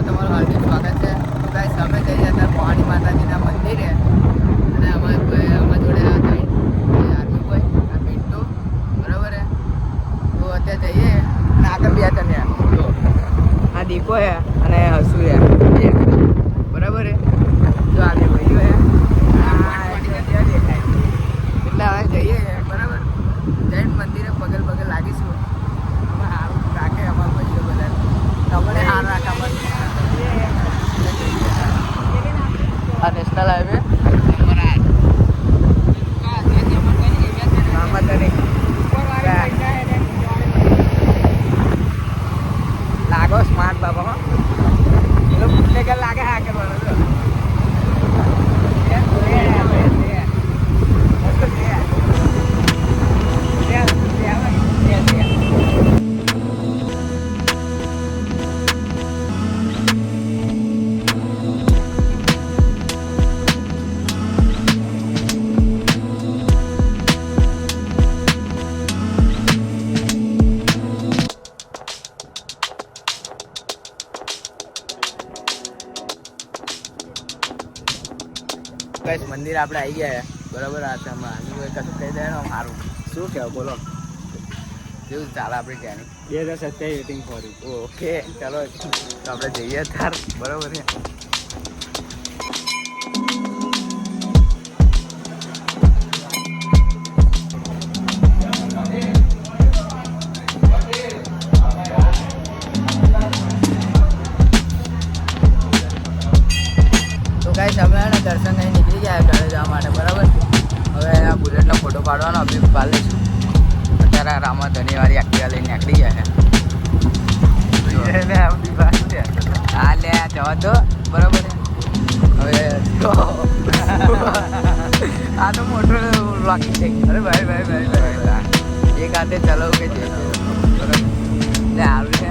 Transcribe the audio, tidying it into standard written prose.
તમારું હાર્દિક સ્વાગત છે. તો ગાઈસ અમે જઈએ અત્યારે ભવાની માતાજીના મંદિરે અને અમારા જોડે આર્મી બોય આ પિન્ટુ બરાબર હે. તો અત્યારે જઈએ અને આગળ બે જણ જો આ દીકો હે અને હસુ હે બરાબર હે. જો આગળ ભાઈઓ હે એટલે હવે જઈએ બરાબર. જૈન મંદિરે પગલ પગલ લાગીશું. અમે સારું રાખે અમારા ભાઈઓ બધા તમને હાર રાખે આ નેશનલ હાઈવે લાગો સ્માર્ટ બાબા એનો બુટલેગર લાગે હા કે બરોબર. મંદિર આપણે આવી ગયા બરાબર. આ છે કશું કહી દે સારું શું કહેવું બોલો કેવું ચાલે આપણે ત્યાંની 2027 વેટિંગ ફોર ઓકે ચાલો તો આપણે જઈએ તાર બરાબર છે. ગાઈસ અમે દર્શન કરીને નીકળી ગયા ઘરે જવા માટે બરાબર. હવે આ બુલેટનો ફોટો પાડવાનો અભી પાડ લઈશું. અત્યારે રામા ધનીવાળી એક્ટિવા લઈને નીકળી ગયા છે. હા લે જવા દો બરાબર. હવે આ તો મોટો રોકી છે. અરે ભાઈ એક હાથે ચલાવું કે બરાબર. એટલે સારું છે